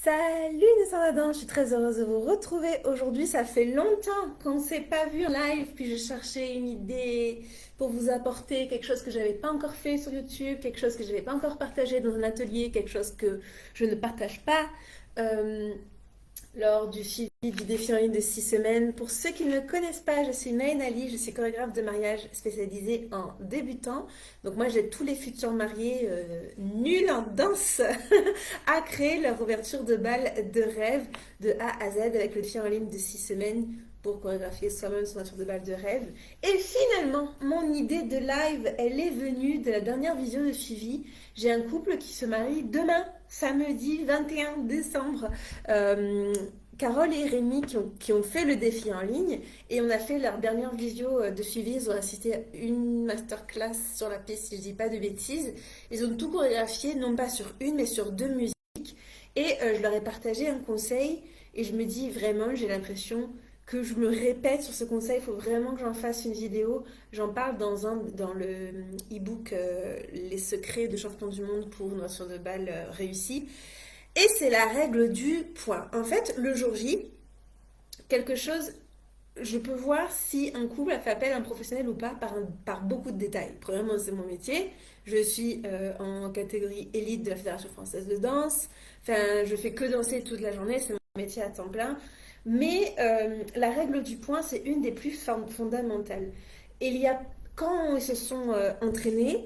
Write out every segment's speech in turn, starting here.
Salut les Adam, je suis très heureuse de vous retrouver aujourd'hui. Ça fait longtemps qu'on ne s'est pas vu en live, puis je cherchais une idée pour vous apporter quelque chose que j'avais pas encore fait sur YouTube, quelque chose que je n'avais pas encore partagé dans un atelier, quelque chose que je ne partage pas. Euh, Lors du suivi du défi en ligne de 6 semaines. Pour ceux qui ne me connaissent pas, je suis Naïna Ali, je suis chorégraphe de mariage spécialisée en débutant. Donc moi j'aide tous les futurs mariés nuls en danse à créer leur ouverture de bal de rêve de A à Z avec le défi en ligne de 6 semaines pour chorégraphier soi-même son ouverture de bal de rêve. Et finalement, mon idée de live, elle est venue de la dernière visio de suivi. J'ai un couple qui se marie demain, samedi 21 décembre. Euh, Carole et Rémi qui ont fait le défi en ligne et on a fait leur dernière visio de suivi. Ils ont assisté à une masterclass sur la piste, si je dis pas de bêtises. Ils ont tout chorégraphié, non pas sur une, mais sur deux musiques. Et je leur ai partagé un conseil et je me dis vraiment, j'ai l'impression que je me répète sur ce conseil. Il faut vraiment que j'en fasse une vidéo. J'en parle dans le e-book Les secrets de champion du monde pour une ouverture de balle réussie. Et c'est la règle du point. En fait, le jour J, quelque chose, je peux voir si un couple a fait appel à un professionnel ou pas par beaucoup de détails. Premièrement, c'est mon métier. Je suis en catégorie élite de la Fédération française de danse. Enfin, je fais que danser toute la journée, c'est mon métier à temps plein. Mais la règle du point, c'est une des plus fondamentales. Et quand ils se sont entraînés,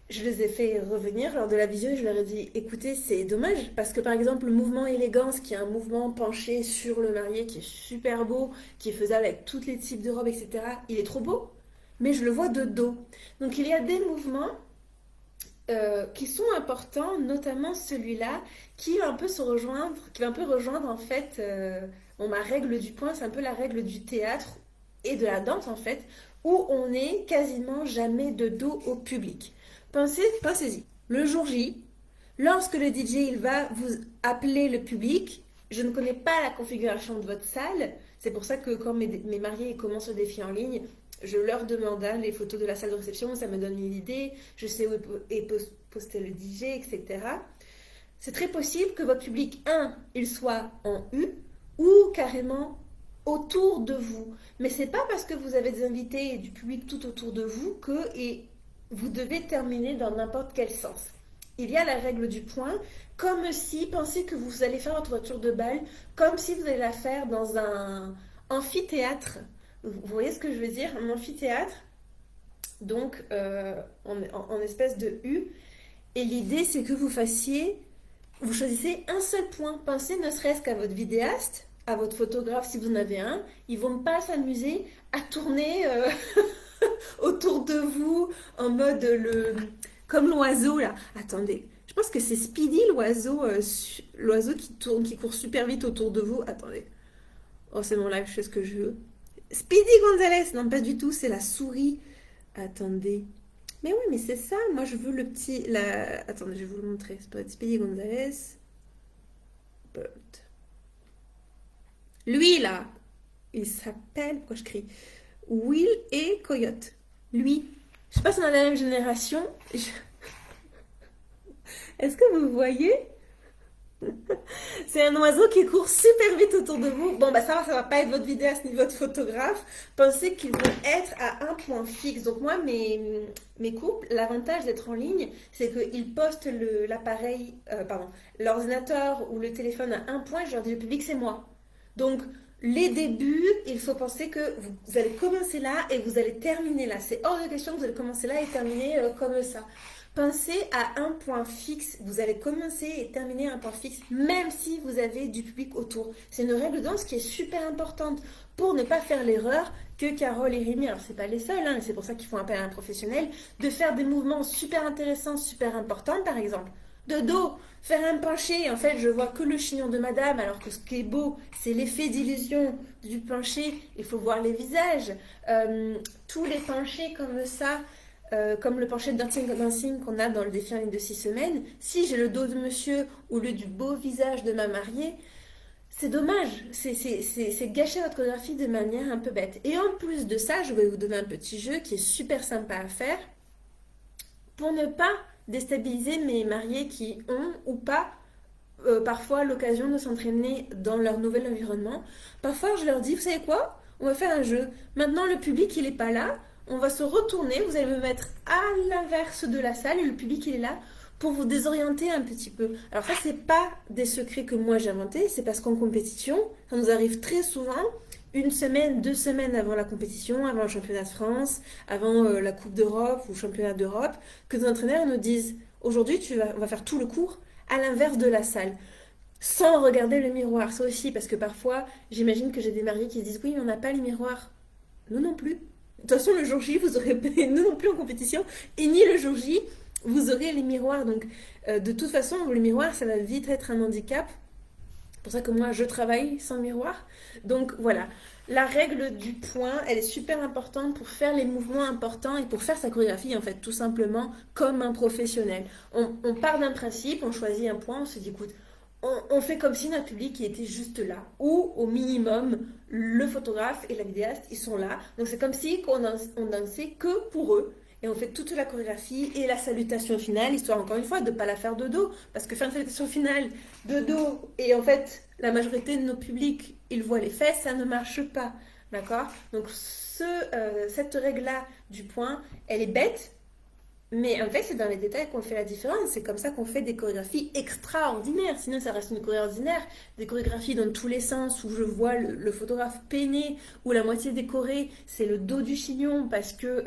je les ai fait revenir lors de la visio et je leur ai dit, écoutez, c'est dommage parce que par exemple le mouvement élégance, qui est un mouvement penché sur le marié, qui est super beau, qui est faisable avec tous les types de robes, etc., il est trop beau, mais je le vois de dos. Donc il y a des mouvements qui sont importants, notamment celui-là, qui va un peu se rejoindre, qui va un peu rejoindre en fait, bon, ma règle du point, c'est un peu la règle du théâtre et de la danse en fait, où on n'est quasiment jamais de dos au public. Pensez-y, le jour J, lorsque le DJ il va vous appeler le public, je ne connais pas la configuration de votre salle, c'est pour ça que quand mes mariés commencent le défi en ligne, je leur demande les photos de la salle de réception, ça me donne une idée, je sais où est posté le DJ, etc. C'est très possible que votre public, il soit en U ou carrément autour de vous. Mais c'est pas parce que vous avez des invités et du public tout autour de vous que vous devez terminer dans n'importe quel sens. Il y a la règle du point, comme si, pensez que vous allez faire votre voiture de balle, comme si vous allez la faire dans un amphithéâtre. Vous voyez ce que je veux dire? Un amphithéâtre, donc en espèce de U. Et l'idée, c'est que vous choisissez un seul point. Pensez ne serait-ce qu'à votre vidéaste, à votre photographe si vous en avez un. Ils vont pas s'amuser à tourner autour de vous en mode comme l'oiseau là. Attendez, je pense que c'est Speedy l'oiseau qui tourne, qui court super vite autour de vous. Attendez. Oh, c'est mon live, je fais ce que je veux. Speedy Gonzalez, non pas du tout, c'est la souris. Attendez. Mais oui, mais c'est ça, moi je veux le petit... Attendez, je vais vous le montrer. C'est pas Speedy Gonzalez. Bird. Lui là, il s'appelle... Pourquoi je crie? Will et Coyote. Lui. Je sais pas si on est dans la même génération. Est-ce que vous voyez? C'est un oiseau qui court super vite autour de vous. Bon, bah ça va pas être votre vidéaste ni votre photographe. Pensez qu'ils vont être à un point fixe. Donc moi, mes couples, l'avantage d'être en ligne, c'est qu'ils postent l'ordinateur ou le téléphone à un point. Et je leur dis, le public, c'est moi. Donc, les débuts, il faut penser que vous allez commencer là et vous allez terminer là. C'est hors de question que vous allez commencer là et terminer comme ça. Pensez à un point fixe. Vous allez commencer et terminer à un point fixe, même si vous avez du public autour. C'est une règle de danse qui est super importante pour ne pas faire l'erreur que Carole et Rémi, alors c'est pas les seuls, hein, c'est pour ça qu'ils font appel à un professionnel, de faire des mouvements super intéressants, super importants, par exemple. De dos, faire un penché, en fait je vois que le chignon de madame, alors que ce qui est beau, c'est l'effet d'illusion du penché, il faut voir les visages. Tous les penchés comme ça, comme le penché de dancing qu'on a dans le défi en ligne de 6 semaines, si j'ai le dos de monsieur au lieu du beau visage de ma mariée, c'est dommage, c'est gâcher votre chorégraphie de manière un peu bête. Et en plus de ça, je vais vous donner un petit jeu qui est super sympa à faire pour ne pas déstabiliser mes mariés qui ont ou pas parfois l'occasion de s'entraîner dans leur nouvel environnement. Parfois, je leur dis, vous savez quoi? On va faire un jeu. Maintenant, le public, il n'est pas là. On va se retourner. Vous allez me mettre à l'inverse de la salle et le public, il est là pour vous désorienter un petit peu. Alors ça, c'est pas des secrets que moi j'ai inventés. C'est parce qu'en compétition, ça nous arrive très souvent, une semaine, 2 semaines avant la compétition, avant le championnat de France, avant la Coupe d'Europe ou le championnat d'Europe, que nos entraîneurs nous disent, aujourd'hui, on va faire tout le cours à l'inverse de la salle sans regarder le miroir. Ça aussi, parce que parfois, j'imagine que j'ai des mariés qui se disent oui, mais on n'a pas le miroir. Nous non plus. De toute façon, le jour J, vous aurez nous non plus en compétition, et ni le jour J, vous aurez les miroirs. Donc, de toute façon, le miroir, ça va vite être un handicap. C'est pour ça que moi, je travaille sans miroir. Donc, voilà. La règle du point, elle est super importante pour faire les mouvements importants et pour faire sa chorégraphie, en fait, tout simplement comme un professionnel. On part d'un principe, on choisit un point, on se dit, écoute, on fait comme si notre public était juste là. Ou au minimum, le photographe et la vidéaste, ils sont là. Donc c'est comme si on dansait que pour eux. Et on fait toute la chorégraphie et la salutation finale, histoire encore une fois de ne pas la faire de dos. Parce que faire une salutation finale de dos, et en fait, la majorité de nos publics, ils voient les fesses, ça ne marche pas. D'accord? Donc cette règle-là du point, elle est bête. Mais en fait, c'est dans les détails qu'on fait la différence. C'est comme ça qu'on fait des chorégraphies extraordinaires. Sinon, ça reste une chorégraphie ordinaire. Des chorégraphies dans tous les sens où je vois le photographe peiner, où la moitié décorée, c'est le dos du chignon parce que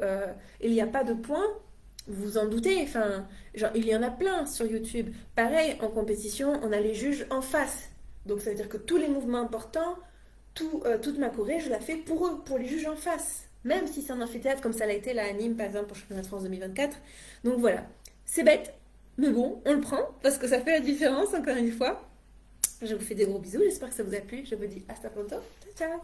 il n'y a pas de point. Vous vous en doutez. Enfin, genre, il y en a plein sur YouTube. Pareil, en compétition, on a les juges en face. Donc, ça veut dire que tous les mouvements importants, toute ma choré, je la fais pour eux, pour les juges en face. Même si c'est un amphithéâtre comme ça l'a été là à Nîmes, par exemple, pour le championnat de France 2024. Donc voilà, c'est bête, mais bon, on le prend parce que ça fait la différence, encore une fois. Je vous fais des gros bisous, j'espère que ça vous a plu. Je vous dis hasta pronto. Ciao, ciao.